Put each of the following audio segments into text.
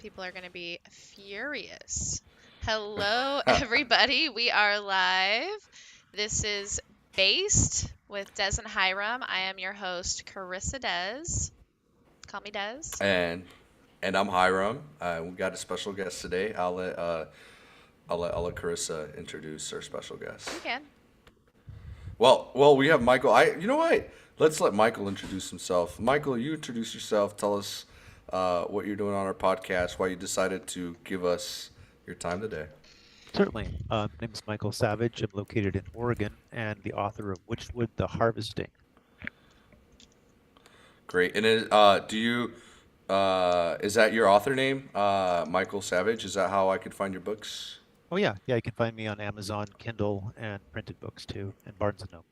People are going to be furious. Hello, everybody. We are live. This is Based with Des and Hiram. I am your host, Carissa Des. Call me Des. and and I'm Hiram. We got a special guest today. I'll let Carissa introduce our special guest. You can. Well, we have Michael. You know what? Let's let Michael introduce himself. Michael, you introduce yourself. Tell us what you're doing on our podcast. Why you decided to give us your time today. Certainly. My name is Michael Savage. I'm located in Oregon and the author of Witchwood, The Harvesting. Great. And do you is that your author name, Michael Savage? Is that how I could find your books? Oh, yeah. Yeah, you can find me on Amazon, Kindle, and printed books too, and Barnes& and Noble.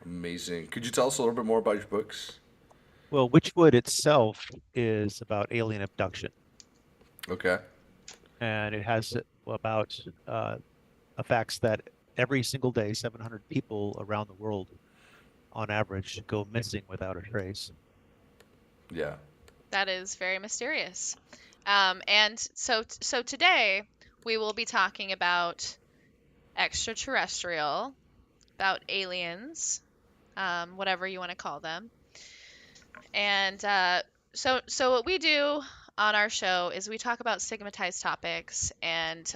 Amazing. Could you tell us a little bit more about your books? Well, Witchwood itself is about alien abduction, Okay. and it has about facts that every single day, 700 people around the world, on average, go missing without a trace. Yeah. That is very mysterious. And so today we will be talking about extraterrestrial, about aliens, whatever you want to call them. And so what we do on our show is we talk about stigmatized topics, and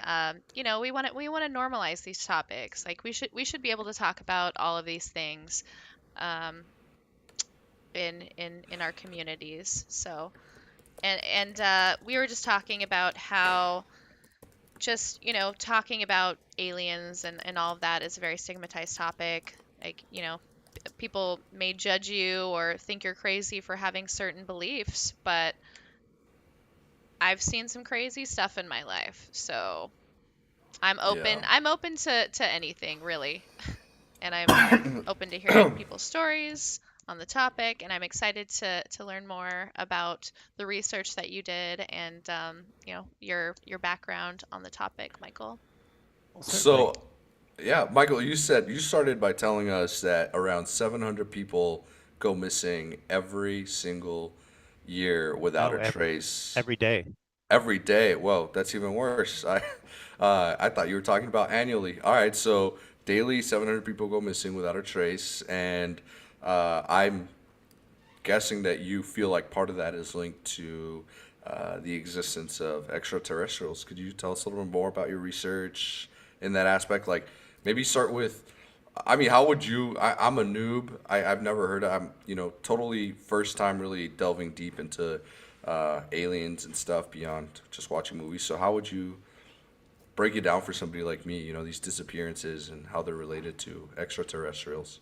we want to normalize these topics. Like we should be able to talk about all of these things um, in our communities. So and we were just talking about how just talking about aliens and all of that is a very stigmatized topic. Like people may judge you or think you're crazy for having certain beliefs, but I've seen some crazy stuff in my life. So I'm open Yeah. I'm open to anything really. And I'm open to hearing people's stories on the topic, and I'm excited to learn more about the research that you did and your background on the topic, Michael. Well, certainly. So, yeah, Michael, you said you started by telling us that around 700 people go missing every single year without No, a trace every day. every day. Whoa, that's even worse. I thought you were talking about annually. All right, so daily 700 people go missing without a trace, and I'm guessing that you feel like part of that is linked to the existence of extraterrestrials. Could you tell us a little bit more about your research in that aspect? Like, maybe start with, I mean, how would you? I'm a noob. I've never heard of. I'm totally first time really delving deep into aliens and stuff beyond just watching movies. So how would you break it down for somebody like me? These disappearances and how they're related to extraterrestrials.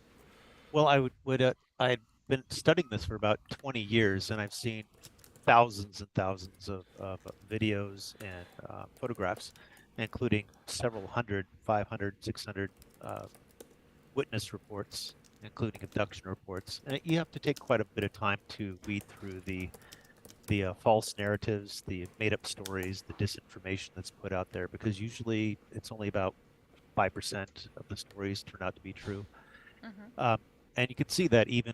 Well, I've been studying this for about 20 years, and I've seen thousands and thousands of videos and photographs, including several hundred, 500, 600 witness reports, including abduction reports. And you have to take quite a bit of time to weed through the false narratives, the made-up stories, the disinformation that's put out there, because usually it's only about 5% of the stories turn out to be true. Hmm. Um, and you can see that even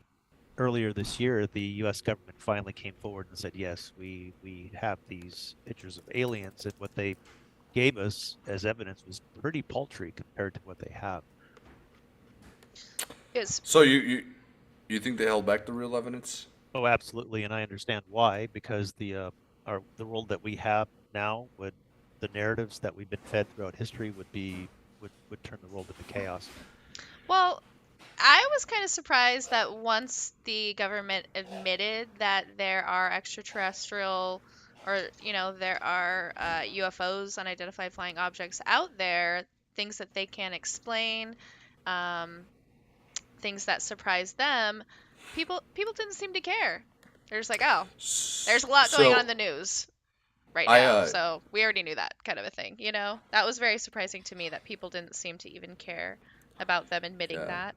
earlier this year, the U.S. government finally came forward and said, yes, we have these pictures of aliens, and what they gave us as evidence was pretty paltry compared to what they have. Yes. So you think they held back the real evidence? Oh, absolutely, and I understand why, because the world that we have now, would the narratives that we've been fed throughout history would turn the world into chaos. Well, I was kind of surprised that once the government admitted that there are extraterrestrial or, there are UFOs, unidentified flying objects out there, things that they can't explain, um, things that surprise them, people didn't seem to care. They're just like, oh, there's a lot going on in So the news right I now, so we already knew that kind of a thing. That was very surprising to me that people didn't seem to even care about them admitting yeah. that.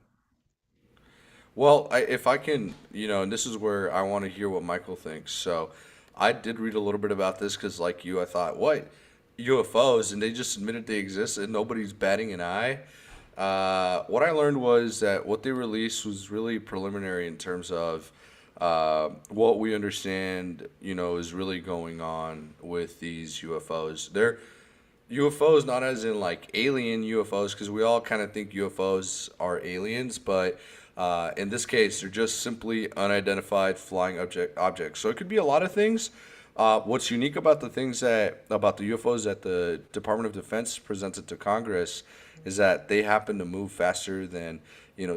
Well, if I can, and this is where I want to hear what Michael thinks. So, I did read a little bit about this because, like you, I thought, what UFOs, and they just admitted they exist, and nobody's batting an eye. What I learned was that what they released was really preliminary in terms of what we understand, is really going on with these UFOs. They're UFOs, not as in like alien UFOs, because we all kind of think UFOs are aliens, but in this case, they're just simply unidentified flying objects. So it could be a lot of things. What's unique about the UFOs that the Department of Defense presented to Congress is that they happen to move faster than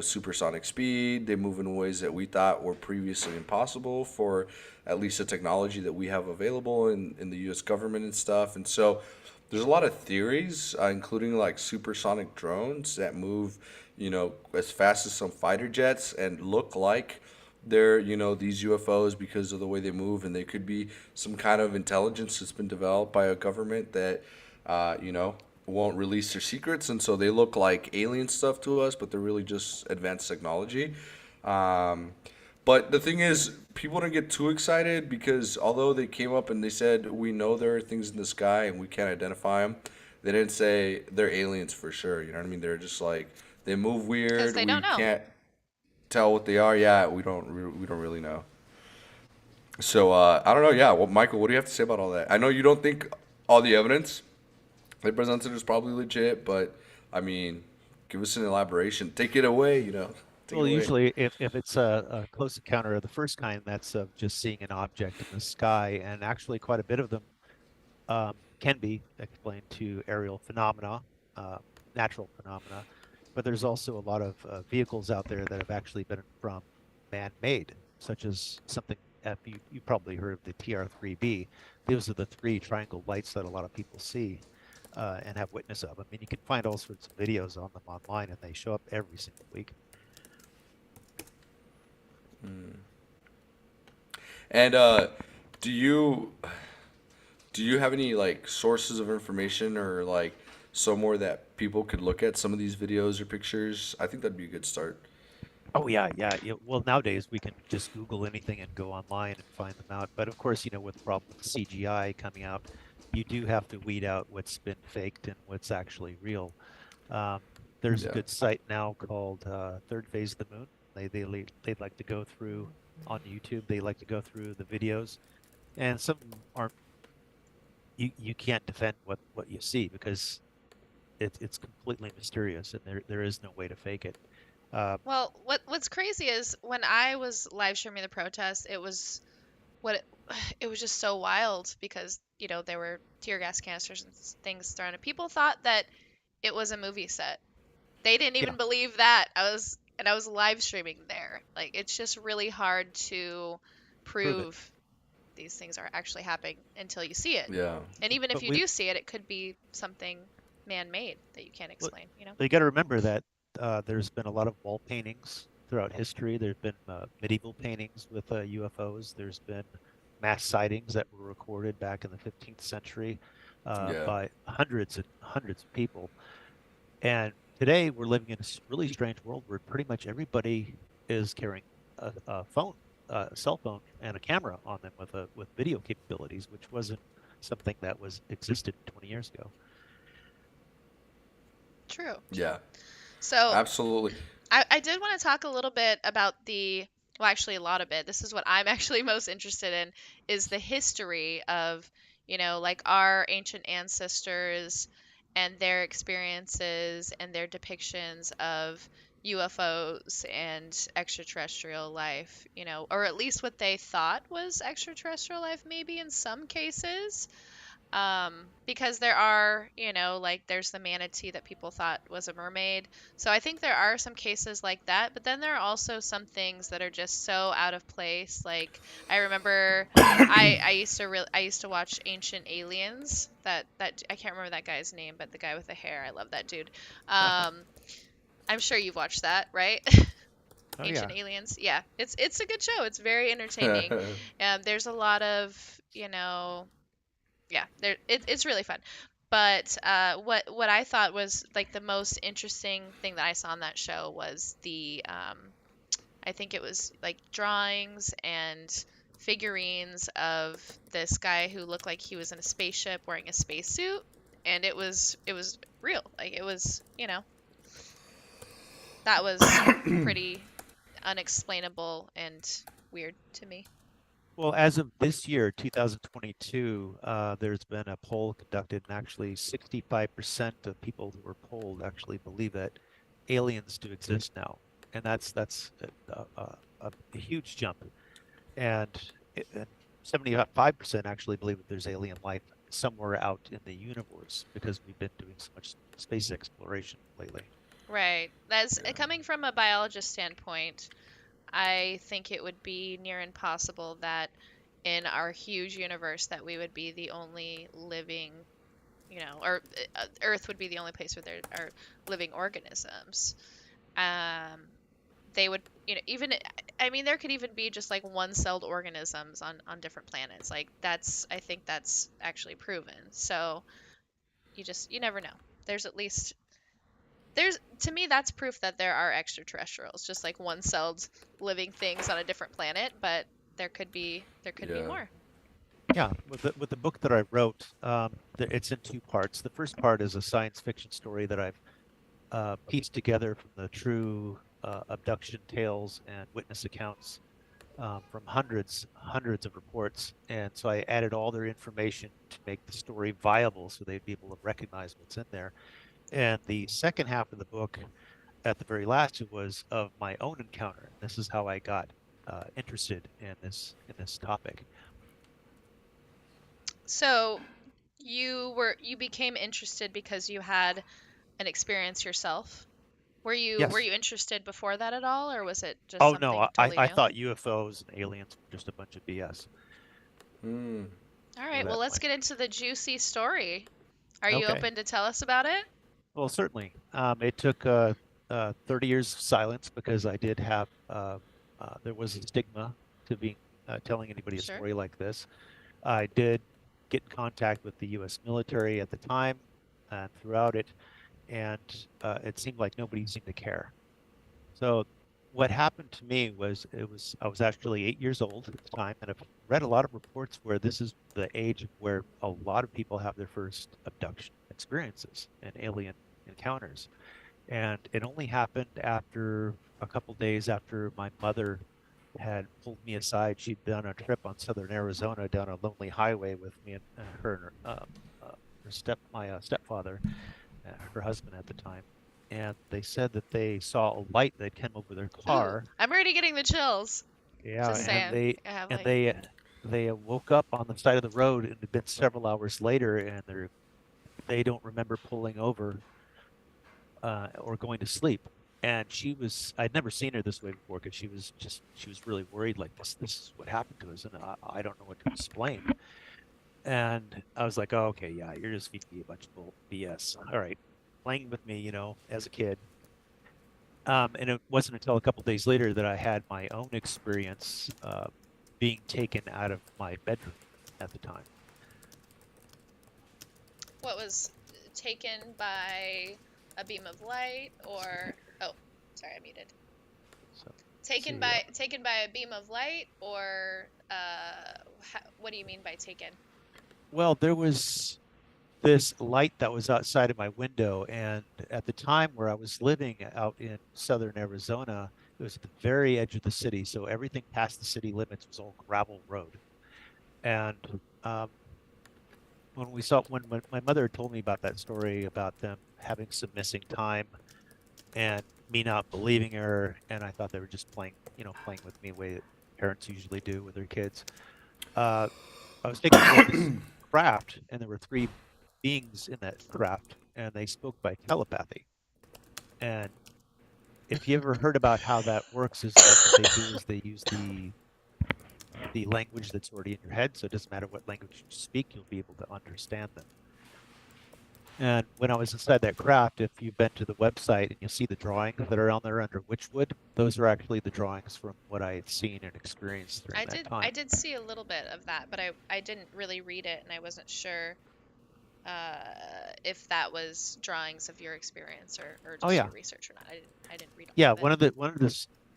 supersonic speed. They move in ways that we thought were previously impossible for at least the technology that we have available in the U.S. government and stuff. And so there's a lot of theories, including like supersonic drones that move, as fast as some fighter jets and look like they're, these UFOs because of the way they move, and they could be some kind of intelligence that's been developed by a government that, won't release their secrets, and so they look like alien stuff to us, but they're really just advanced technology. Um, but the thing is, people don't get too excited because although they came up and they said we know there are things in the sky and we can't identify them, they didn't say they're aliens for sure. You know what I mean? They're just like they move because weird. they don't We know. can't tell what they are. Yeah, we don't really know. So I don't know. Yeah, well, Michael, what do you have to say about all that? I know you don't think all the evidence they presented is probably legit, but I mean, give us an elaboration. Take it away. Take it Well, away. usually if it's a close encounter of the first kind, that's of just seeing an object in the sky, and actually quite a bit of them can be explained to aerial phenomena, uh, natural phenomena, but there's also a lot of vehicles out there that have actually been from man-made, such as something you probably heard of the TR-3B. Those are the three triangle lights that a lot of people see and have witness of. I mean, you can find all sorts of videos on them online, and they show up every single week. And do you do you have any like sources of information or like somewhere that people could look at some of these videos or pictures? I think that'd be a good start. Oh yeah, yeah, yeah. Well, nowadays we can just Google anything and go online and find them out. But of course, with the problem with CGI coming out, you do have to weed out what's been faked and what's actually real. Um, there's a Yeah. good site now called Third Phase of the Moon. They like to go through on YouTube. They like to go through the videos, and some of them aren't. You can't defend what you see because it's completely mysterious and there is no way to fake it. Uh, Well, what's crazy is when I was live streaming the protest, it was what it, it was just so wild because, there were tear gas canisters and things thrown and people thought that it was a movie set. They didn't yeah, even believe that. I was live streaming there. Like it's just really hard to prove it. prove these things are actually happening until you see it. Yeah. And even if But you we do see it, it could be something man-made that you can't Well, explain. you got to remember that there's been a lot of wall paintings throughout history. There's been medieval paintings with UFOs. There's been mass sightings that were recorded back in the 15th century Yeah. by hundreds and hundreds of people. And today we're living in a really strange world where pretty much everybody is carrying a phone, a cell phone, and a camera on them with video capabilities, which wasn't something that was existed 20 years ago. True, true. Yeah. So Absolutely. I did want to talk a little bit about well, actually a lot of it. This is what I'm actually most interested in is the history of, like our ancient ancestors and their experiences and their depictions of UFOs and extraterrestrial life, or at least what they thought was extraterrestrial life, maybe in some cases. Because there are, like there's the manatee that people thought was a mermaid. So I think there are some cases like that, but then there are also some things that are just so out of place. Like I remember I used to watch Ancient Aliens. That I can't remember that guy's name, but the guy with the hair, I love that dude. Um, I'm sure you've watched that, right? Oh Ancient yeah. Aliens. Yeah, it's a good show. It's very entertaining. There's a lot of, yeah, it's really fun. But what I thought was like the most interesting thing that I saw on that show was the I think it was like drawings and figurines of this guy who looked like he was in a spaceship wearing a spacesuit, and it was real. Like it was, that was pretty unexplainable and weird to me. Well, as of this year, 2022, there's been a poll conducted, and actually 65% of people who were polled actually believe that aliens do exist now, and that's a huge jump. And 75% actually believe that there's alien life somewhere out in the universe because we've been doing so much space exploration lately. Right. That's Yeah. coming from a biologist standpoint. I think it would be near impossible that in our huge universe that we would be the only living, or Earth would be the only place where there are living organisms. Um, they would, even I mean, there could even be just like one-celled organisms on different planets. Like I think that's actually proven. So you never know. There's at least there's to me that's proof that there are extraterrestrials, just like one-celled living things on a different planet, but there could be Yeah. more. Yeah, with the book that I wrote, it's in two parts. The first part is a science fiction story that I've pieced together from the true abduction tales and witness accounts from hundreds of reports. And so I added all their information to make the story viable so they'd be able to recognize what's in there. And the second half of the book, at the very last, it was of my own encounter. This is how I got interested in this topic. So you became interested because you had an experience yourself. Were Yes. you interested before that at all, or was it just Oh no, something totally I new? thought UFOs and aliens were just a bunch of BS Hmm. All at right, well, that let's point. get into the juicy story. Are you Okay. open to tell us about it? Well, certainly. It took 30 years of silence because I did have there was a stigma to being telling anybody a Sure. story like this. I did get in contact with the U.S. military at the time and throughout it, and it seemed like nobody seemed to care. So what happened to me was I was actually 8 years old at the time, and I've read a lot of reports where this is the age where a lot of people have their first abduction experiences and alien encounters. And it only happened after a couple days after my mother had pulled me aside. She'd done a trip on southern Arizona down a lonely highway with me and her and my stepfather, her husband at the time. And they said that they saw a light that came over their Ooh, car. I'm already getting the chills. Yeah, Just saying. I have and like, they woke up on the side of the road, and it'd been several hours later, and they don't remember pulling over or going to sleep. And I'd never seen her this way before because she was really worried, like this is what happened to us, and I don't know what to explain. And I was like, oh, okay, yeah, you're just feeding me a bunch of BS. All right, playing with me, as a kid. And it wasn't until a couple days later that I had my own experience being taken out of my bedroom at the time. what was taken by a beam of light or oh, sorry, I muted. So, Taken see, by taken by a beam of light or what do you mean by taken? well, there was this light that was outside of my window, and at the time where I was living out in southern Arizona, it was at the very edge of the city, so everything past the city limits was all gravel road. And um, when my mother told me about that story about them having some missing time and me not believing her, and I thought they were just playing with me the way that parents usually do with their kids. Uh, I was taken aboard this craft, and there were three beings in that craft, and they spoke by telepathy. And if you ever heard about how that works, is that what they do is they use the language that's already in your head, so it doesn't matter what language you speak, you'll be able to understand them. And when I was inside that craft, if you've been to the website and you'll see the drawings that are on there under Witchwood, those are actually the drawings from what I had seen and experienced during I that did I time. did see a little bit of that, but I didn't really read it, and I wasn't sure if that was drawings of your experience or Oh just yeah, your research or not. I didn't read all yeah. of it. One of the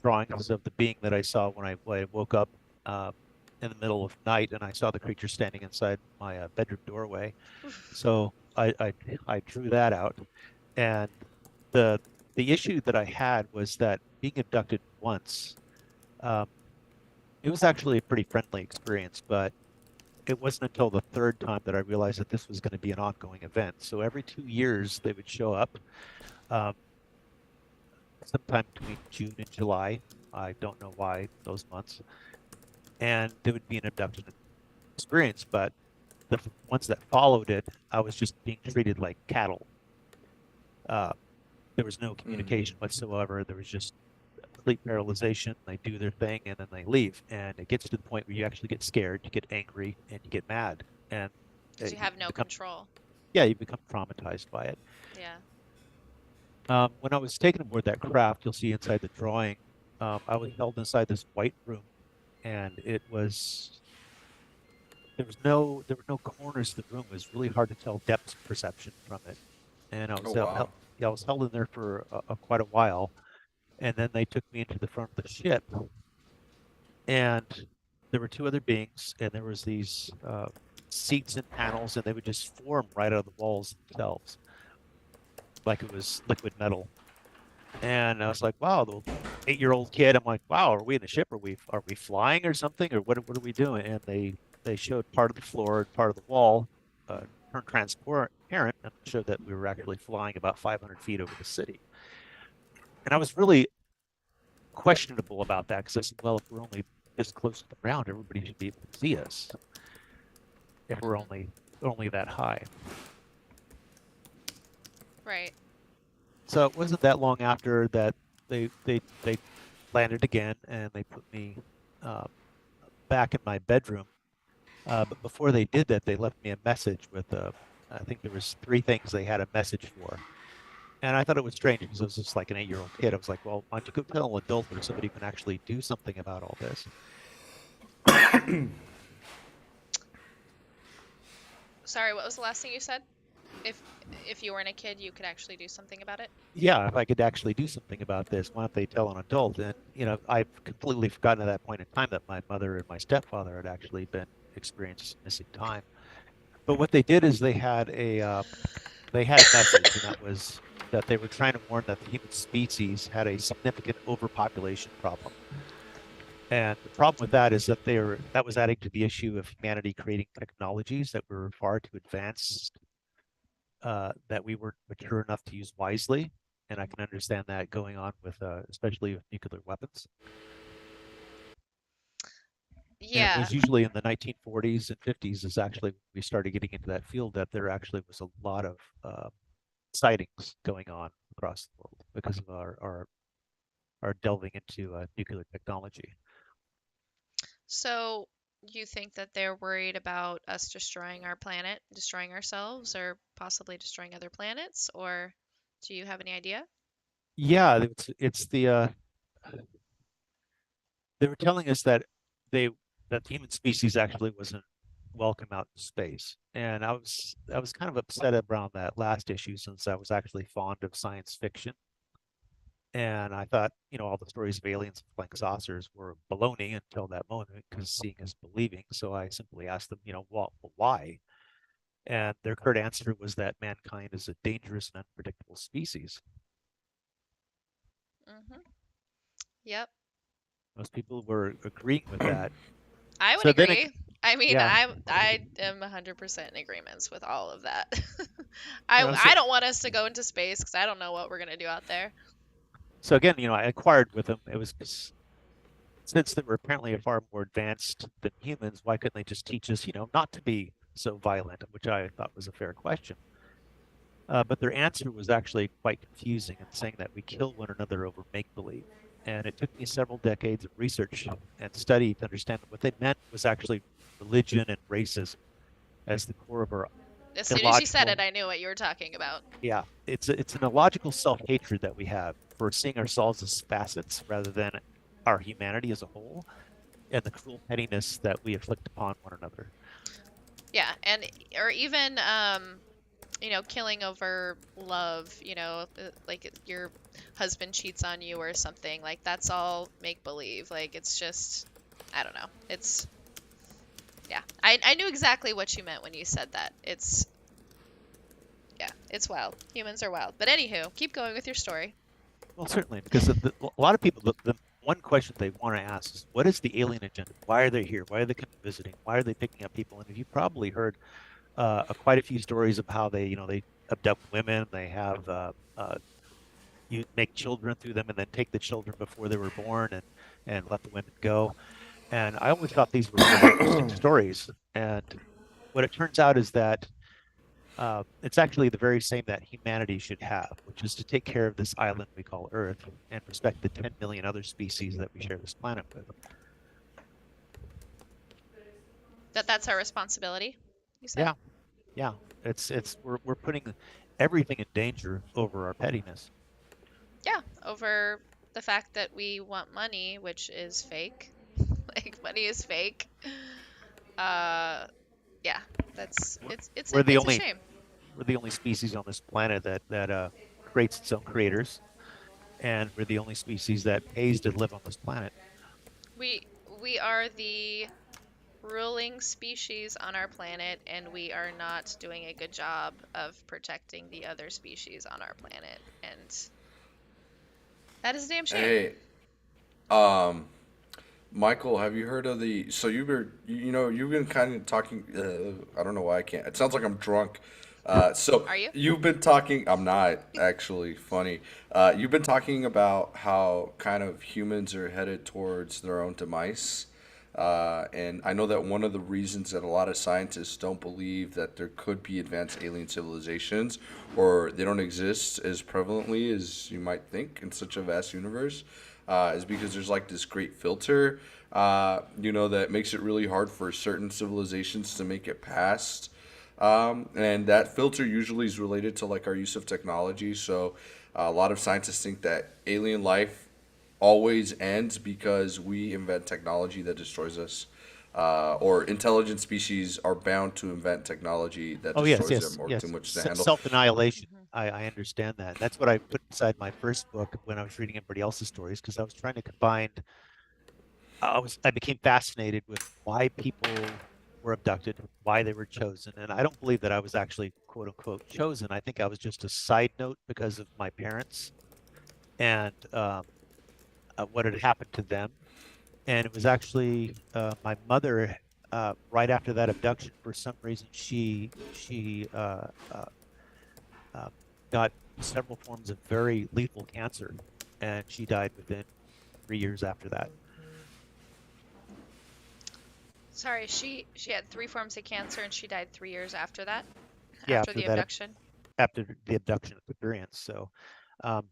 drawings of the being that I saw when I woke up uh, in the middle of night, and I saw the creature standing inside my bedroom doorway. So I drew that out, and the the issue that I had was that being abducted once. Um, It was actually a pretty friendly experience, but it wasn't until the third time that I realized that this was going to be an ongoing event. So every 2 years they would show up, um, sometime between June and July. I don't know why those months. And there would be an abduction experience, but the ones that followed it, I was just being treated like cattle. Uh, there was no Mm. communication whatsoever. There was just complete paralyzation. They do their thing and then they leave. And it gets to the point where you actually get scared, you get angry, and you get mad, and Because you you have no become, control. yeah, you become traumatized by it. Yeah. When I was taken aboard that craft, you'll see inside the drawing, I was held inside this white room, and it was there were no corners to the room. It was really hard to tell depth perception from it. And I Oh was wow. yeah, I was held in there for quite a while, and then they took me into the front of the ship, and there were two other beings, and there was these seats and panels, and they would just form right out of the walls themselves, like it was liquid metal. And I was like, wow, the 8-year-old kid. I'm like, wow, are we in the ship? Are we flying or something? Or what are we doing? And they showed part of the floor and part of the wall, turned transparent and showed that we were actually flying about 500 feet over the city. And I was really questionable about that because I said, well, if we're only this close to the ground, everybody should be able to see us if we're Hmm. only that high. Right. So it wasn't that long after that they landed again and they put me uh, back in my bedroom. But before they did that, they left me a message with I think there was three things they had a message for. And I thought it was strange because I was just like an 8-year-old kid. I was like, well, why don't you go tell an adult or somebody who can actually do something about all this? Sorry, what was the last thing you said? If if you weren't a kid, you could actually do something about it. Yeah, if I could actually do something about this, why don't they tell an adult? And, I've completely forgotten at that point in time that my mother and my stepfather had actually been experiencing missing time. But what they did is they had a message, and that was that they were trying to warn that the human species had a significant overpopulation problem. And the problem with that is that was adding to the issue of humanity creating technologies that were far too advanced, that we weren't mature enough to use wisely. And I can understand that going on with, especially with nuclear weapons. And it Yeah. was usually in the 1940s and 50s is actually when we started getting into that field that there actually was a lot of sightings going on across the world because of our delving into nuclear technology. So you think that they're worried about us destroying our planet, destroying ourselves, or possibly destroying other planets? Or do you have any idea? Yeah, it's they were telling us that they that the human species actually wasn't welcome out in space, and I was kind of upset around that last issue since I was actually fond of science fiction. And I thought, all the stories of aliens and flying saucers were baloney until that moment, because seeing is believing. So I simply asked them, why? And their curt answer was that mankind is a dangerous and unpredictable species. Hmm. Yep. Most people were agreeing with that. I would So then, agree. I mean, yeah, I am 100% in agreements with all of that. so I don't want us to go into space because I don't know what we're gonna do out there. again, I inquired with them. It was since they were apparently far more advanced than humans, why couldn't they just teach us, not to be so violent? Which I thought was a fair question. But their answer was actually quite confusing in saying that we kill one another over make believe. And it took me several decades of research and study to understand that what they meant was actually religion and racism as the core of our As soon as you said it, illogical. I knew what you were talking about. Yeah, it's an illogical self-hatred that we have for seeing ourselves as facets rather than our humanity as a whole, and the cruel pettiness that we inflict upon one another. Yeah, and or even killing over love, like your husband cheats on you or something. Like that's all make believe. Like it's just I don't know. It's yeah. I knew exactly what you meant when you said that. It's yeah, it's wild. Humans are wild. But anywho, keep going with your story. Well, certainly, because a lot of people, one question they want to ask is, what is the alien agenda? Why are they here? Why are they coming visiting? Why are they picking up people? And you've probably heard quite a few stories of how they abduct women. They have you make children through them and then take the children before they were born and let the women go. And I always thought these were really interesting stories. And what it turns out is that it's actually the very same that humanity should have, which is to take care of this island we call Earth and respect the 10 million other species that we share this planet with. That's our responsibility, you said? Yeah, yeah. We're putting everything in danger over our pettiness. Yeah, over the fact that we want money, which is fake. Like money is fake. Uh, yeah, that's We're, we're the it's a only shame. we're the only species on this planet that creates its own creators, and we're the only species that pays to live on this planet. We we are the ruling species on our planet, and we are not doing a good job of protecting the other species on our planet, and that is a damn shame. Hey, um, Michael, have you heard of the? So you've been kind of talking. I don't know why I can't. It sounds like I'm drunk. So Are you? you've been talking. I'm not actually funny. You've been talking about how kind of humans are headed towards their own demise. And I know that one of the reasons that a lot of scientists don't believe that there could be advanced alien civilizations or they don't exist as prevalently as you might think in such a vast universe is because there's like this great filter, that makes it really hard for certain civilizations to make it past. And that filter usually is related to like our use of technology. So a lot of scientists think that alien life always ends because we invent technology that destroys us. Or intelligent species are bound to invent technology that Oh yes, destroys them yes, or too yes. much to handle. Self-annihilation. Hmm. I understand that. That's what I put inside my first book when I was reading everybody else's stories because I was trying to combine. I became fascinated with why people were abducted, why they were chosen, and I don't believe that I was actually quote unquote chosen. I think I was just a side note because of my parents and what had happened to them. And it was actually my mother. Right after that abduction, for some reason, she uh, got several forms of very lethal cancer, and she died within 3 years after that. Sorry, she had three forms of cancer and she died 3 years after that, Yeah, after the abduction. after the abduction experience. So um,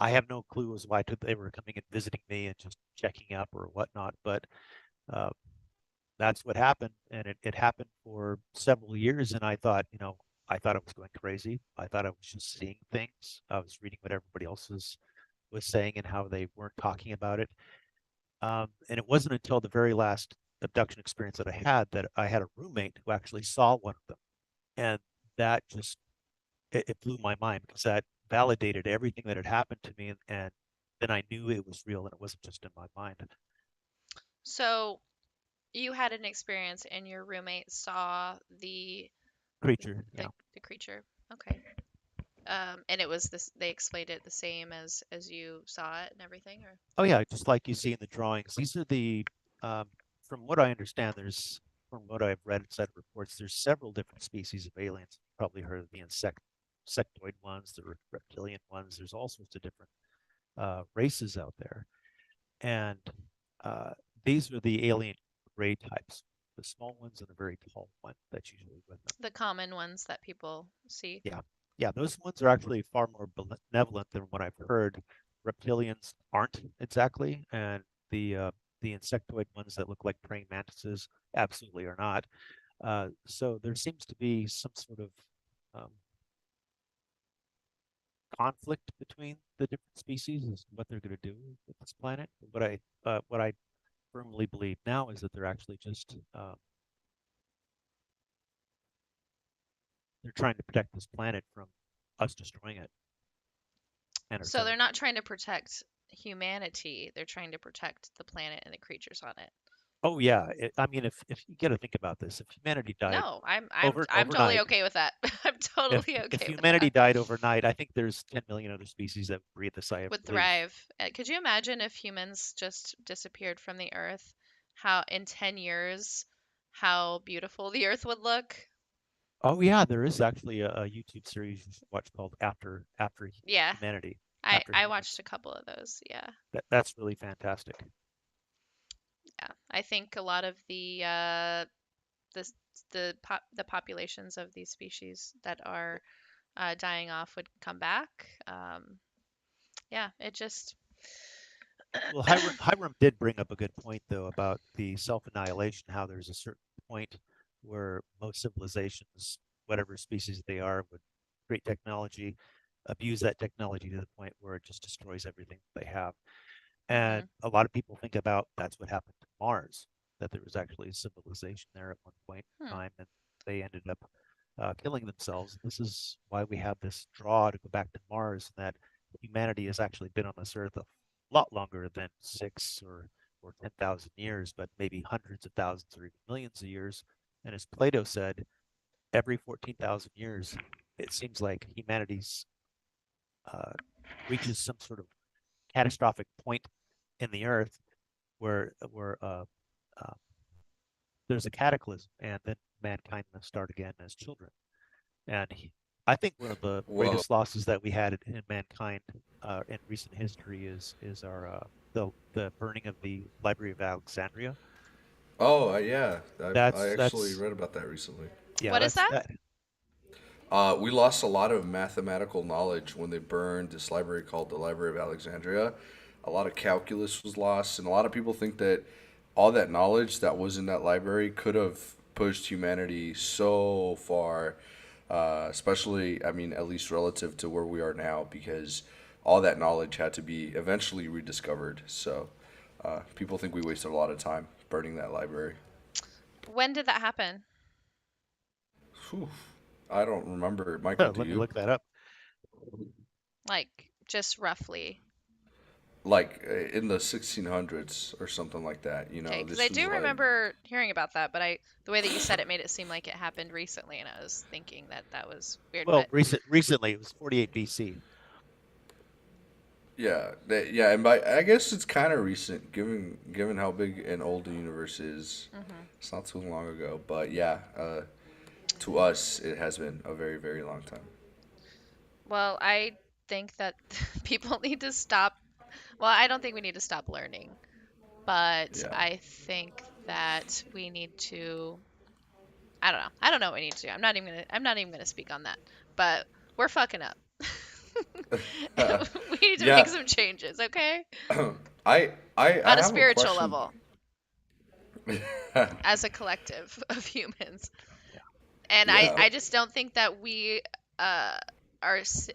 I have no clue as why they were coming and visiting me and just checking up or whatnot, but uh, that's what happened, and it happened for several years. And I thought I was going crazy. I thought I was just seeing things. I was reading what everybody else was saying and how they weren't talking about it. And it wasn't until the very last abduction experience that I had a roommate who actually saw one of them. And that just, it blew my mind because that validated everything that had happened to me. And then I knew it was real and it wasn't just in my mind. So you had an experience and your roommate saw Creature, the creature. Okay. And it was this, they explained it the same as you saw it and everything, or? Oh yeah, just like you see in the drawings. These are um, from what I understand, from what I've read inside reports, there's several different species of aliens. You've probably heard of the insectoid ones, the reptilian ones. There's all sorts of different races out there. And uh, these are the alien gray types, the small ones and the very tall one that's usually with them. The common ones that people see. Yeah, yeah, those ones are actually far more benevolent than what I've heard. Reptilians aren't exactly, and the insectoid ones that look like praying mantises absolutely are not. So there seems to be some sort of um, conflict between the different species as to what they're going to do with this planet. What I firmly believe now is that they're actually just they're trying to protect this planet from us destroying it and So they're ourselves. not trying to protect humanity, they're trying to protect the planet and the creatures on it. Oh yeah, I mean, if you got to think about this, if humanity died No, I'm totally overnight, okay with that. I'm totally if okay with humanity that. died overnight, I think there's 10 million other species that would breathe a sigh of Would relief. thrive. Could you imagine if humans just disappeared from the earth? How in 10 years, how beautiful the earth would look? Oh yeah, there is actually a YouTube series you should watch called Yeah, Humanity, I After watched Humans. a couple of those. Yeah. That's really fantastic. Yeah. I think a lot of the the populations of these species that are dying off would come back. Yeah, it just Well, Hiram did bring up a good point, though, about the self-annihilation, how there's a certain point where most civilizations, whatever species they are, would create technology, abuse that technology to the point where it just destroys everything they have. And hmm a lot of people think about that's what happened to Mars, that there was actually a civilization there at one point hmm. in time, and they ended up killing themselves. This is why we have this draw to go back to Mars, and that humanity has actually been on this Earth a lot longer than 6 or 10,000 years, but maybe hundreds of thousands or even millions of years. And as Plato said, every 14,000 years, it seems like humanity's uh, reaches some sort of catastrophic point in the Earth where uh, there's a cataclysm, and then mankind must start again as children. And I think one of the Whoa. greatest losses that we had in mankind in recent history is our the burning of the Library of Alexandria. Oh, yeah. I actually That's read about that recently. yeah, What is that's that? that. We lost a lot of mathematical knowledge when they burned this library called the Library of Alexandria. A lot of calculus was lost, and a lot of people think that all that knowledge that was in that library could have pushed humanity so far, especially, I mean, at least relative to where we are now, because all that knowledge had to be eventually rediscovered. So people think we wasted a lot of time burning that library. When did that happen? Whew. I don't remember. Michael, do Let me you? look that up. Like just roughly. Like in the 1600s or something like that. You Okay, know, because I this was do like, remember hearing about that, but I the way that you said it made it seem like it happened recently, and I was thinking that that was weird. Well, But recently it was 48 BC. yeah, yeah, and by I guess it's kind of recent, given how big and old the universe is. hmm It's not too long ago, but yeah, to us it has been a very very long time. well, I think that people need to stop. Well, I don't think we need to stop learning, but Yeah, I think that we need to. I don't know. I don't know what we need to do. I'm not even gonna speak on that. But we're fucking up. We need to make yeah. some changes, okay? I On a have a spiritual question. level, as a collective of humans. Yeah. And Yeah, I just don't think that we uh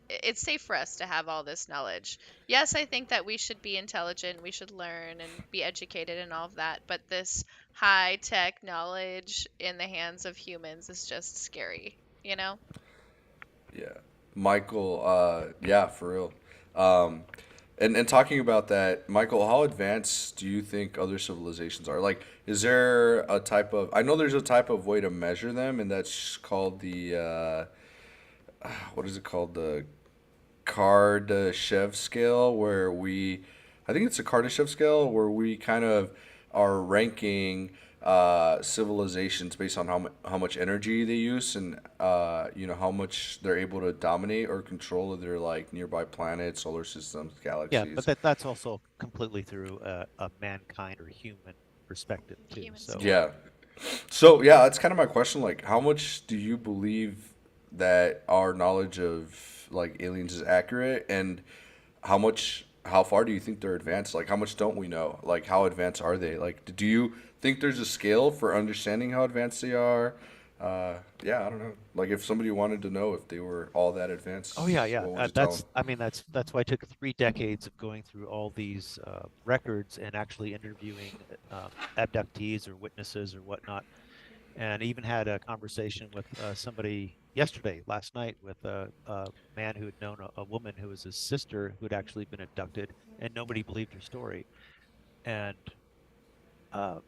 it's safe for us to have all this knowledge. Yes, I think that we should be intelligent, we should learn and be educated and all of that, but this high tech knowledge in the hands of humans is just scary, you know? yeah, Michael. Yeah, for real. Um, and talking about that, Michael, how advanced do you think other civilizations are? Like, is there a type of? I know there's a type of way to measure them, and that's called the what is it called? The Kardashev scale, where I think it's a Kardashev scale, where we kind of are ranking civilizations based on how much energy they use and you know how much they're able to dominate or control of their like nearby planets, solar systems, Yeah, but galaxies. that's also completely through a mankind or human perspective too. Human So scale. Yeah. So yeah, that's kind of my question. Like, how much do you believe that our knowledge of like aliens is accurate, and how far do you think they're advanced? Like, how much don't we know? Like, how advanced are they? Like, do you think there's a scale for understanding how advanced they are? Yeah, I don't know. Like, if somebody wanted to know if they were all that oh yeah, advanced, yeah. what would you tell That's them? I mean that's why it took 3 decades of going through all these records and actually interviewing abductees or witnesses or whatnot, and even had a conversation with somebody yesterday, last night, with a man who had known a woman who was his sister who had actually been abducted, and nobody believed her story. And uh,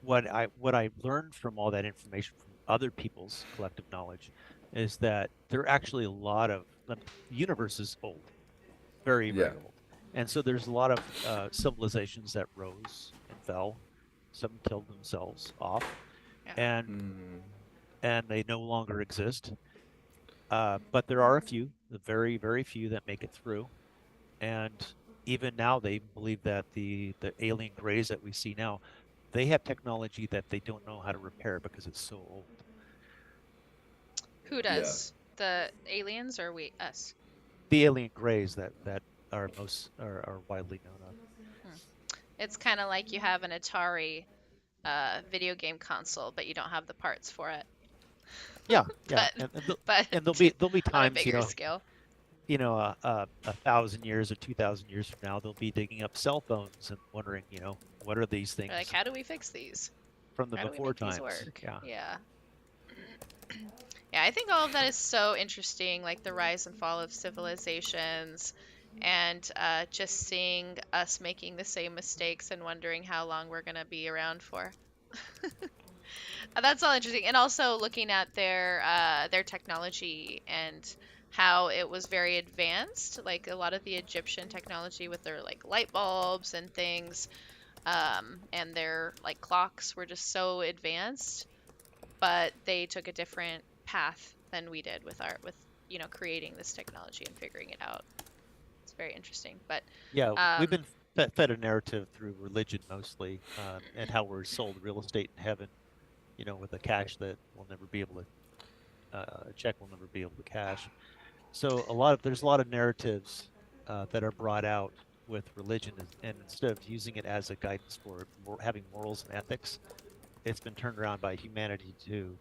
what I learned from all that information from other people's collective knowledge is that there are actually a lot of the universe is old, very, Yeah. very old. And so there's a lot of civilizations that rose and fell. Some killed themselves off, Yeah. and Mm, they no longer exist. But there are a few, the very, very few that make it through. And even now, they believe that the alien grays that we see now, they have technology that they don't know how to repair because it's so old. Who yeah. does? The aliens or we us? The alien grays that are are widely known of. Hmm. It's kind of like you have an Atari video game console, but you don't have the parts for it. Yeah, yeah, But but and there'll be on a times, bigger scale. a thousand years or 2,000 years from now, they'll be digging up cell phones and wondering, what are these They're like, things how do we fix these? from the How do we before make these times? work? Yeah, Yeah. Yeah, I think all of that is so interesting, like the rise and fall of civilizations, and just seeing us making the same mistakes and wondering how long we're gonna be around for. That's all interesting, and also looking at their technology and how it was very advanced, like a lot of the Egyptian technology with their like light bulbs and things, and their like clocks were just so advanced, but they took a different path than we did with our with creating this technology and figuring it out. It's very interesting, but yeah. We've um, been fed a narrative through religion mostly, and how we're sold real estate in heaven, with a cash that we'll never be able to, a check we'll never be able to cash. So there's a lot of narratives that are brought out with religion, and instead of using it as a guidance for having morals and ethics, it's been turned around by humanity to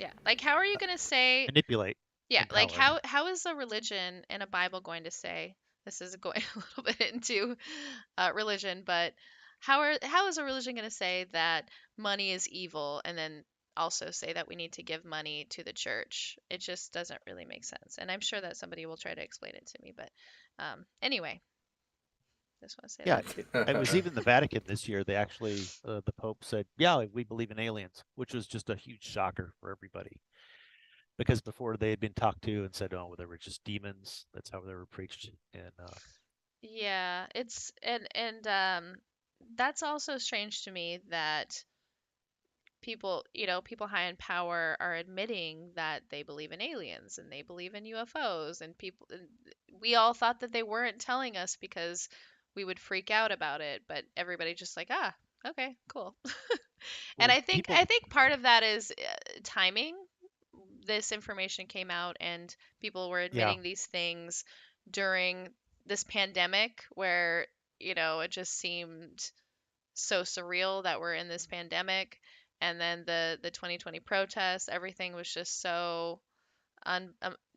yeah, like how are you uh, gonna say? manipulate Yeah, and like power. how is a religion and a Bible going to say? This is going a little bit into religion, but how is a religion going to say that money is evil and then also say that we need to give money to the church? It just doesn't really make sense. And I'm sure that somebody will try to explain it to me, but anyway, just want to say Yeah, that. it was even the Vatican this year. They actually, the Pope said, "Yeah, we believe in aliens," which was just a huge shocker for everybody because before they had been talked to and said, "Oh, well, they were just demons." That's how they were preached. And Yeah, it's and that's also strange to me that people, people high in power are admitting that they believe in aliens and they believe in UFOs and we all thought that they weren't telling us because we would freak out about it, but everybody just like, ah, okay, cool. And well, I people, think part of that is timing. This information came out and people were yeah, admitting these things during this pandemic where, it just seemed so surreal that we're in this pandemic, and then the 2020 protests, everything was just so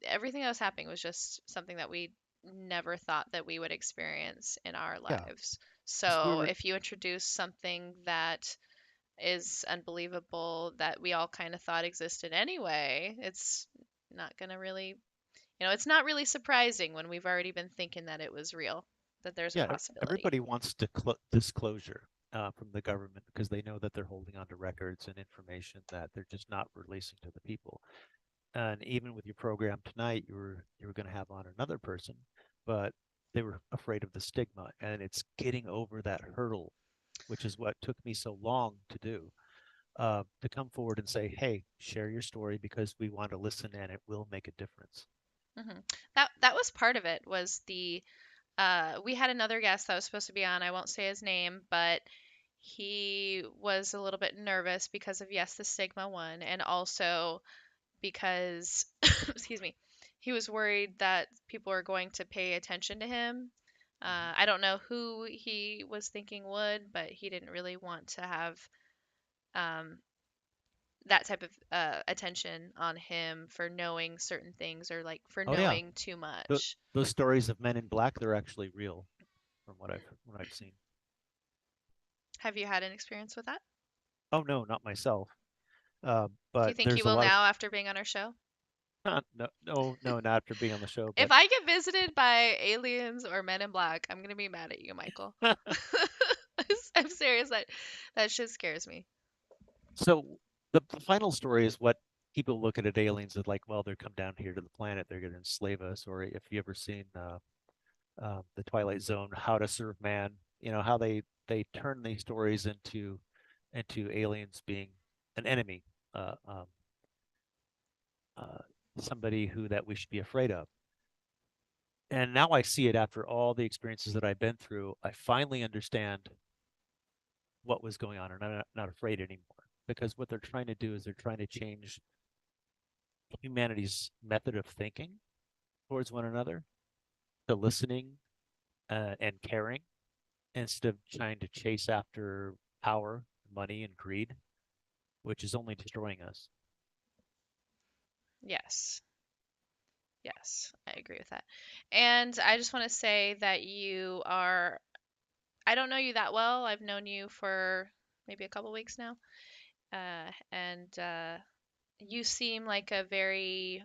everything that was happening was just something that we never thought that we would experience in our yeah, lives. because we So were, if you introduce something that is unbelievable that we all kind of thought existed anyway, it's not going to really, it's not really surprising when we've already been thinking that it was real, that there's a yeah, possibility. everybody wants to disclosure from the government because they know that they're holding on to records and information that they're just not releasing to the people. And even with your program tonight, you were going to have on another person, but they were afraid of the stigma, and it's getting over that hurdle, which is what took me so long to do. To come forward and say, "Hey, share your story because we want to listen, and it will make a difference." Hmm. That was part of it was the we had another guest that was supposed to be on. I won't say his name, but he was a little bit nervous because of, yes, the stigma one, and also because excuse me, he was worried that people are going to pay attention to him. Mhm. I don't know who he was thinking would, but he didn't really want to have um, that type of attention on him for knowing certain things or like for Oh yeah, knowing too much. those stories of Men in Black, they're actually real, from what I've seen. Have you had an experience with that? Oh no, not myself, Do you but think you there's a will lot of now after being on our show? no, not after being on the show, If but I get visited by aliens or men in black, I'm gonna be mad at you, Michael. I'm serious. That shit scares me. So the final story is what people look at aliens as like, well, they're come down here to the planet, they're going to enslave us. Or if you ever seen the Twilight Zone, How to Serve Man, how they turn these stories into aliens being an enemy, uh, um, uh, somebody who that we should be afraid of. And now I see it after all the experiences that I've been through. I finally understand what was going on, and I'm not afraid anymore. Because what they're trying to do is they're trying to change humanity's method of thinking towards one another, to listening and caring, instead of trying to chase after power, money, and greed, which is only destroying us. Yes. Yes, I agree with that. And I just want to say that I don't know you that well. I've known you for maybe a couple weeks now. And you seem like a very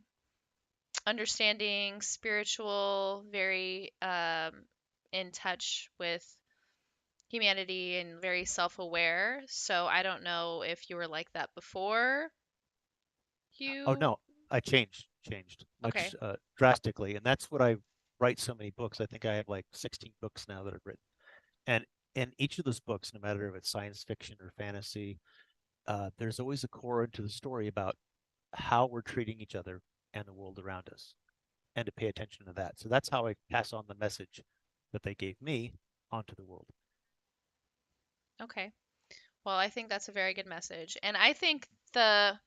understanding, spiritual, very in touch with humanity and very self-aware. So I don't know if you were like that before Oh you. no, I changed much Okay. drastically, and that's what I write so many books. I think I have like 16 books now that I've written, and in each of those books, no matter if it's science fiction or fantasy, there's always a core into the story about how we're treating each other and the world around us, and to pay attention to that. So that's how I pass on the message that they gave me onto the world. Okay. Well, I think that's a very good message. And I think the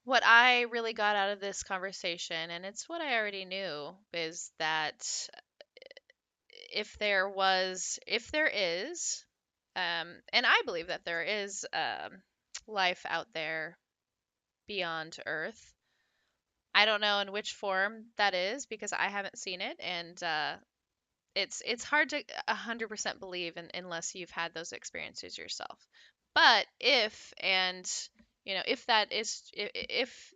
what I really got out of this conversation, and it's what I already knew, is that if there is, and I believe that there is life out there beyond Earth. I don't know in which form that is because I haven't seen it, and it's hard to 100% believe unless you've had those experiences yourself. But if that is if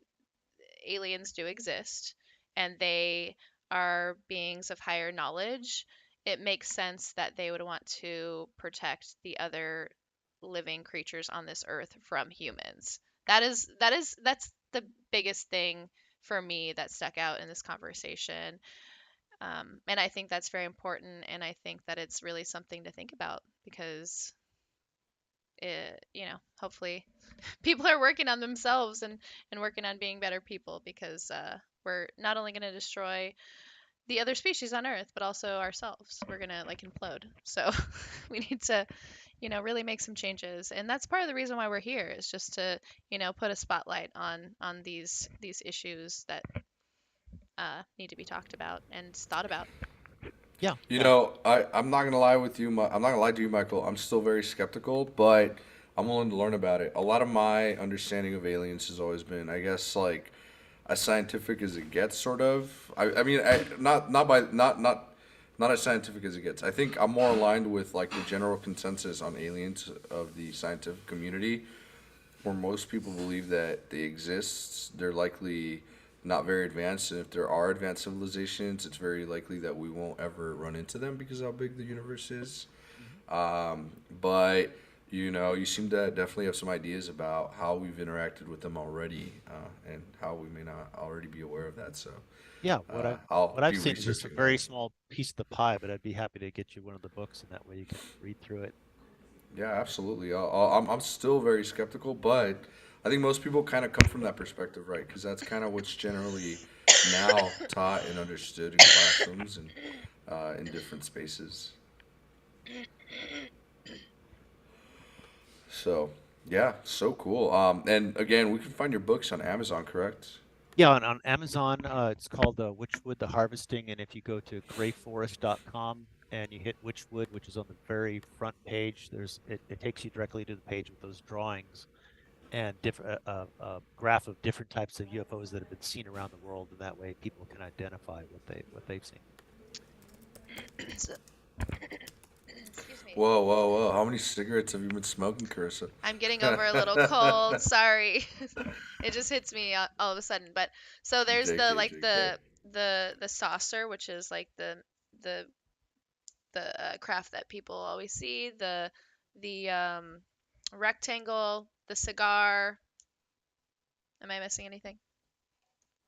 aliens do exist and they are beings of higher knowledge, it makes sense that they would want to protect the other living creatures on this earth from humans. That's the biggest thing for me that stuck out in this conversation. And I think that's very important, and I think that it's really something to think about because hopefully people are working on themselves and working on being better people because we're not only going to destroy the other species on Earth, but also ourselves. We're going to like implode. So we need to, really make some changes. And that's part of the reason why we're here is just to, put a spotlight on these issues that need to be talked about and thought about. Yeah, You yeah. know, I'm not gonna lie with you. I'm not gonna lie to you, Michael. I'm still very skeptical, but I'm willing to learn about it. A lot of my understanding of aliens has always been, I guess, like as scientific as it gets, sort of. I mean, not as scientific as it gets. I think I'm more aligned with like the general consensus on aliens of the scientific community, where most people believe that they exist. They're likely not very advanced, and if there are advanced civilizations, it's very likely that we won't ever run into them because of how big the universe is. Mhm. But you seem to definitely have some ideas about how we've interacted with them already, and how we may not already be aware of that. So Yeah, what I I'll what I've be seen is just a researching very that. small piece of the pie, but I'd be happy to get you one of the books, and that way you can read through it. Yeah, absolutely. I'm still very skeptical, but I think most people kind of come from that perspective, right? Because that's kind of what's generally now taught and understood in classrooms and in different spaces. So yeah, so cool. And again, we can find your books on Amazon, correct? Yeah, on Amazon, it's called Witchwood: The Harvesting, and if you go to greyforest.com and you hit Witchwood, which is on the very front page, it takes you directly to the page with those drawings and different graph of different types of UFOs that have been seen around the world, and that way people can identify what they've seen. So, excuse me. Whoa, whoa, whoa! How many cigarettes have you been smoking, Carissa? I'm getting over a little cold. Sorry. It just hits me all of a sudden. But so there's the JK, like JK. the saucer, which is like the craft that people always see, the rectangle, the cigar. Am I missing anything?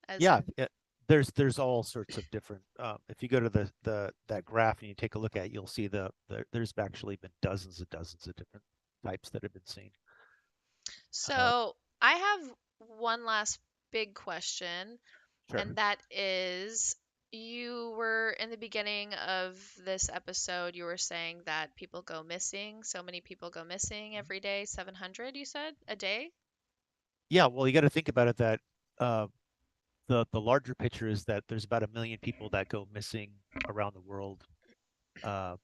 As Yeah, in, there's all sorts of different. If you go to the that graph and you take a look at it, you'll see there's actually been dozens and dozens of different types that have been seen. Uh, so I have one last big question, sure. and that is, you were in the beginning of this episode, you were saying that people go missing. So many people go missing every day. 700, you said, a day? Yeah, well, you got to think about it that uh, the larger picture is that there's about 1 million people that go missing around the world uh,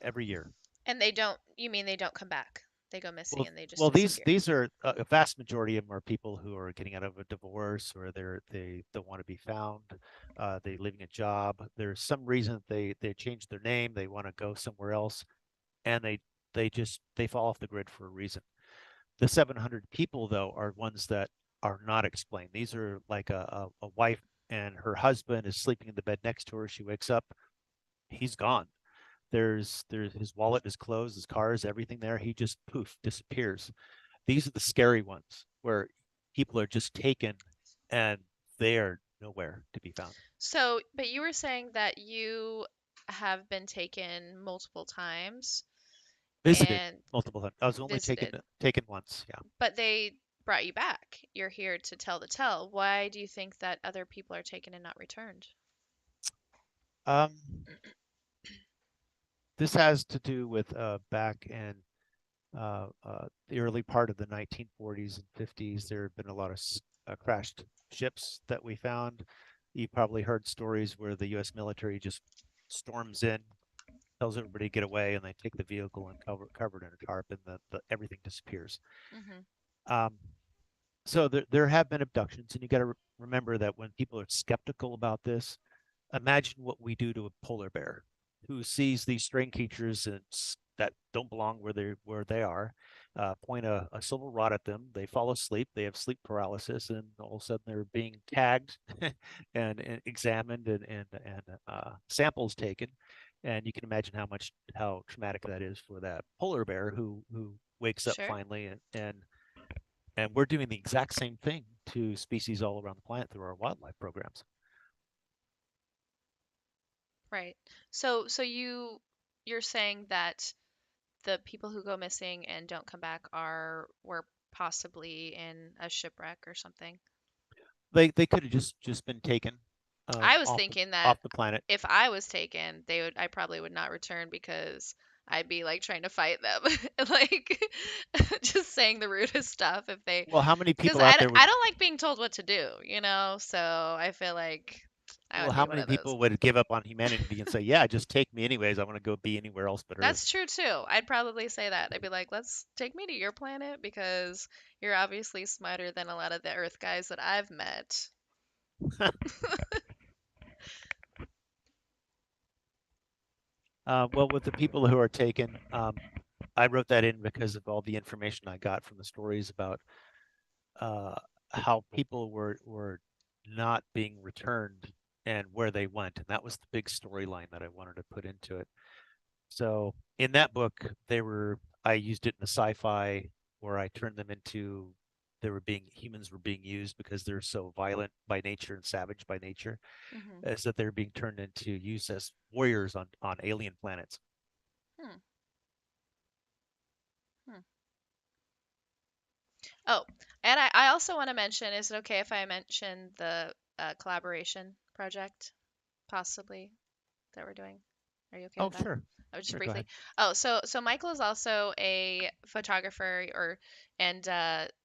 every year. And they don't, you mean they don't come back? They go missing Well, and they just well, these disappear. these are a vast majority of them are people who are getting out of a divorce or they don't want to be found. They leaving a job. There's some reason they changed their name. They want to go somewhere else, and they fall off the grid for a reason. The 700 people though are ones that are not explained. These are like a wife and her husband is sleeping in the bed next to her. She wakes up, he's gone. There's his wallet, his clothes, his cars, everything there. He just poof disappears. These are the scary ones where people are just taken and they are nowhere to be found. So, but you were saying that you have been taken multiple times Visited and multiple times. I was only taken visited, taken once. Yeah. but they brought you back. You're here to tell the tale. Why do you think that other people are taken and not returned? Um, this has to do with back in the early part of the 1940s and 50s. There have been a lot of crashed ships that we found. You probably heard stories where the U.S. military just storms in, tells everybody to get away, and they take the vehicle and cover it in a tarp, and everything disappears. Hmm. Um, so there have been abductions, and you got to remember that when people are skeptical about this, imagine what we do to a polar bear who sees these strange creatures that don't belong where they are, point a silver rod at them. They fall asleep. They have sleep paralysis, and all of a sudden they're being tagged and examined and samples taken. And you can imagine how traumatic that is for that polar bear who wakes up Sure. finally and we're doing the exact same thing to species all around the planet through our wildlife programs. Right. So you're saying that the people who go missing and don't come back are were possibly in a shipwreck or something. They could have just been taken I was off thinking that off the planet. if I was taken, I probably would not return because I'd be like trying to fight them, like just saying the rudest stuff if they, Well, how many because people out there would? I don't like being told what to do, you know? So I feel like I Well, would how be one many of those. people would give up on humanity and say, "Yeah, just take me anyways. I want to go be anywhere else but Earth." That's true too. I'd probably say that. I'd be like, let's take me to your planet because you're obviously smarter than a lot of the Earth guys that I've met. Well, with the people who are taken, I wrote that in because of all the information I got from the stories about uh, how people were not being returned and where they went, and that was the big storyline that I wanted to put into it. So in that book, I used it in the sci-fi where I turned them into humans were being used because they're so violent by nature and savage by nature, Hmm. is that they're being turned into used as warriors on alien planets. Hmm. Hmm. Oh, and I also want to mention, is it okay if I mention the collaboration project, possibly, that we're doing? Are you okay Oh, with that? sure. Oh, just Sure, go briefly. ahead. Oh, so Michael is also a photographer, and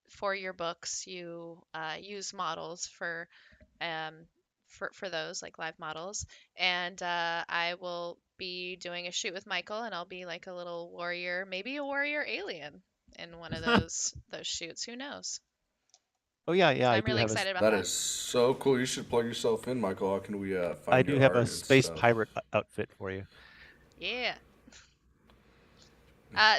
for your books, you use models um, for those like live models, and I will be doing a shoot with Michael, and I'll be like a little warrior, maybe a warrior alien in one of those shoots. Who knows? Oh yeah, yeah, So I'm really excited about That that. is so cool. You should plug yourself in, Michael. How can we I find do your have a art and space stuff? pirate outfit for you. Yeah.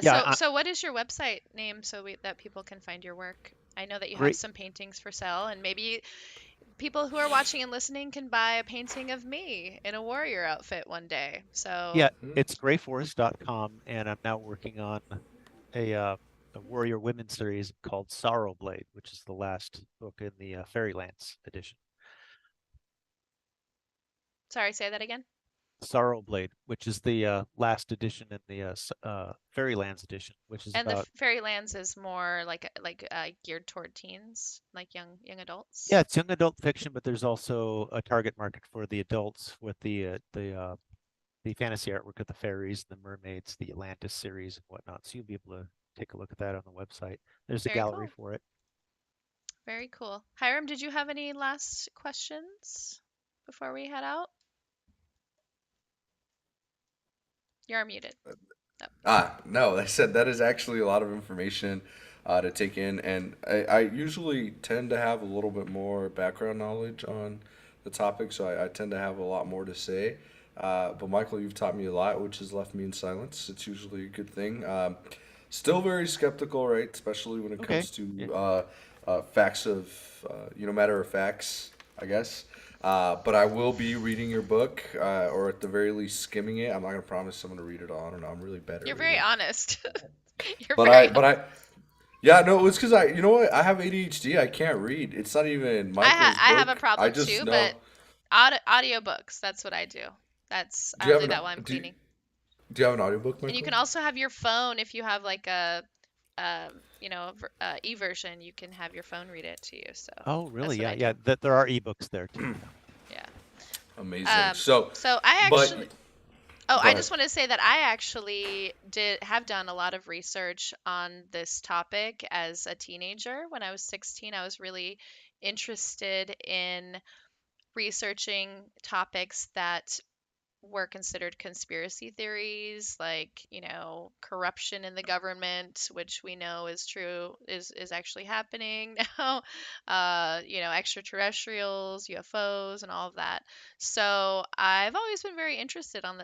Yeah, So what is your website name so that people can find your work? I know that you have great. some paintings for sale, and maybe people who are watching and listening can buy a painting of me in a warrior outfit one day. So, Yeah, it's grayforest.com, and I'm now working on a a Warrior Women series called Sorrow Blade, which is the last book in the Fairylands edition. Sorry, say that again. Sorrow Blade, which is the last edition in the Fairylands edition, which is And the about, Fairylands is more like geared toward teens, like young yeah, adults. it's young adult fiction, but there's also a target market for the adults with the fantasy artwork of the fairies, the mermaids, the Atlantis series, and whatnot. So you'll be able to take a look at that on the website. There's a Very gallery cool. for it. Very cool. Hiram, did you have any last questions before we head out? You're muted. No. No, I said that is actually a lot of information to take in, and I usually tend to have a little bit more background knowledge on the topic, so I tend to have a lot more to say. But Michael, you've taught me a lot, which has left me in silence. It's usually a good thing. Still very skeptical, right? Especially when it Okay. comes Yeah. to facts of, matter of facts, I guess. But I will be reading your book, or at the very least skimming it. I'm not gonna promise I'm gonna read it all. I don't know. I'm really bad at You're very reading. honest. You're But very I, honest. but I, yeah, no, it's because you know what? I have ADHD. I can't read. It's not even Michael's I have a book. I problem just too, but know. audiobooks, that's what I do. Do you I'll have do that while I'm do you, cleaning. do you have an audiobook, And you Michael? can also have your phone if you have like a e-version, you can have your phone read it to you. So Oh, really? that's what Yeah, I do. yeah. That there are ebooks there too. Yeah. Yeah. Amazing. So, So I but actually Oh, go I ahead. just want to say that I actually did have done a lot of research on this topic as a teenager. When I was 16, I was really interested in researching topics that were considered conspiracy theories, like, corruption in the government, which we know is true, is actually happening now. Extraterrestrials, UFOs, and all of that. So I've always been very interested on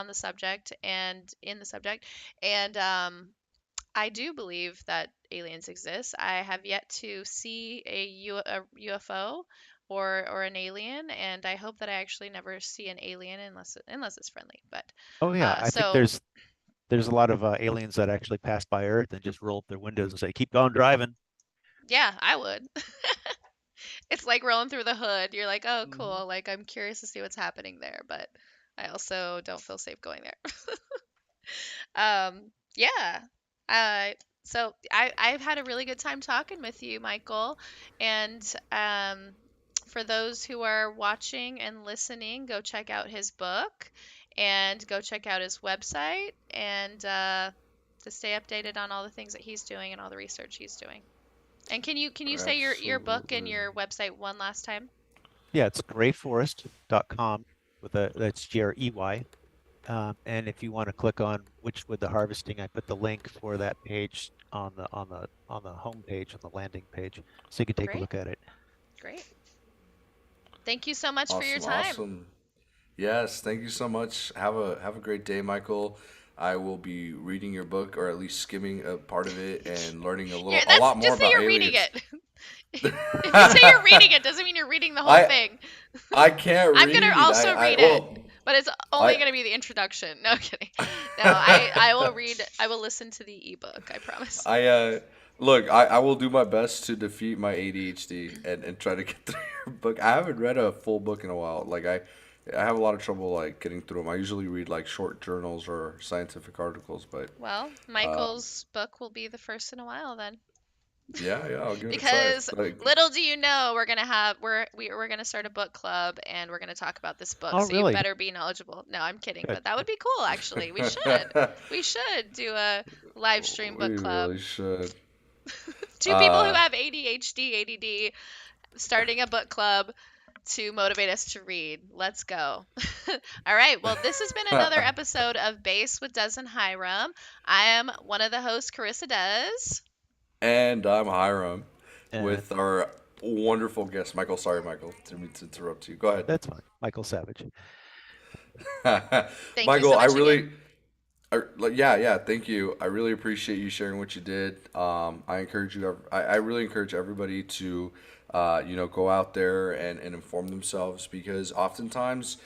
the subject and in the subject, and I do believe that aliens exist. I have yet to see a UFO or an alien, and I hope that I actually never see an alien unless it's friendly. But Oh, yeah. I think so there's a lot of aliens that actually pass by Earth and just roll up their windows and say, "Keep on driving." yeah, I would. It's like rolling through the hood. You're like, oh, Hmm. cool. Like I'm curious to see what's happening there, but I also don't feel safe going there. Yeah. Uh, so I've had a really good time talking with you, Michael. And for those who are watching and listening, go check out his book and go check out his website and to stay updated on all the things that he's doing and all the research he's doing. And can you say your book and Absolutely. your website one last time? Yeah, it's greyforest.com with a that's Grey. And if you want to click on Witchwood the Harvesting, I put the link for that page on the home page on the landing page, so you can take a Great, look at it. great. Thank you so much for your Awesome, time. awesome. Yes, thank you so much. Have a great day, Michael. I will be reading your book, or at least skimming a part of it, and learning a That's lot more just say about you're reading aliens. it. If you say you're reading it, doesn't mean you're reading the whole I thing. I can't I'm gonna read. also read it, Well, but it's only I gonna be the introduction. No kidding. No, I will read. I will listen to the ebook. I promise. I look. I will do my best to defeat my ADHD and try to get through your book. I haven't read a full book in a while. I have a lot of trouble like getting through them. I usually read like short journals or scientific articles, but Well, um, Michael's book will be the first in a while then. yeah, I'll give it a try. Because But little do you know, we're gonna start a book club and we're gonna talk about this book. Oh, So you really? better be knowledgeable. No, I'm kidding, Good, but that would good. be cool actually. We should do a live stream book we club. really should. Two people who Uh, have ADHD, ADD, starting a book club to motivate us to read. Let's go. All right. Well, this has been another episode of Base with Des and Hiram. I am one of the hosts, Carissa Des. and I'm Hiram And with our wonderful guest, Michael. Sorry, Michael, didn't mean to interrupt you. Go ahead. that's fine. Michael Savage. Thank you Michael, so much again. yeah, thank you. I really appreciate you sharing what you did. I encourage I really encourage everybody to, go out there and inform themselves because oftentimes,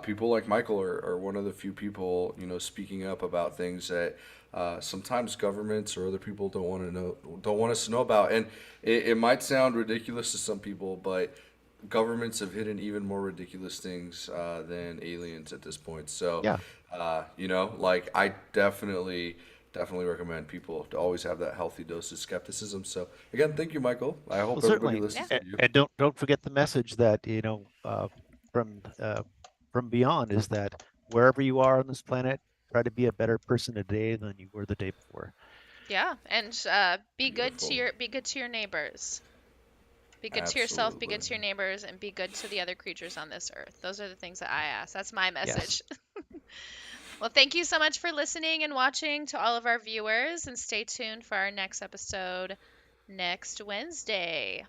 people like Michael are one of the few people, speaking up about things that, sometimes governments or other people don't want us to know about. And it might sound ridiculous to some people, but governments have hidden even more ridiculous things than aliens at this point. So, Yeah. like I definitely recommend people to always have that healthy dose of skepticism. So again, thank you, Michael. I Well, hope everybody certainly, Yeah. listens to you. and don't forget the message that from from beyond is that wherever you are on this planet, try to be a better person today than you were the day before. Yeah, and Beautiful. be good to your neighbors. Be good to yourself, be Absolutely. good to your neighbors, and be good to the other creatures on this earth. Those are the things that I ask. That's my Yes. message. Well, thank you so much for listening and watching to all of our viewers, and stay tuned for our next episode next Wednesday.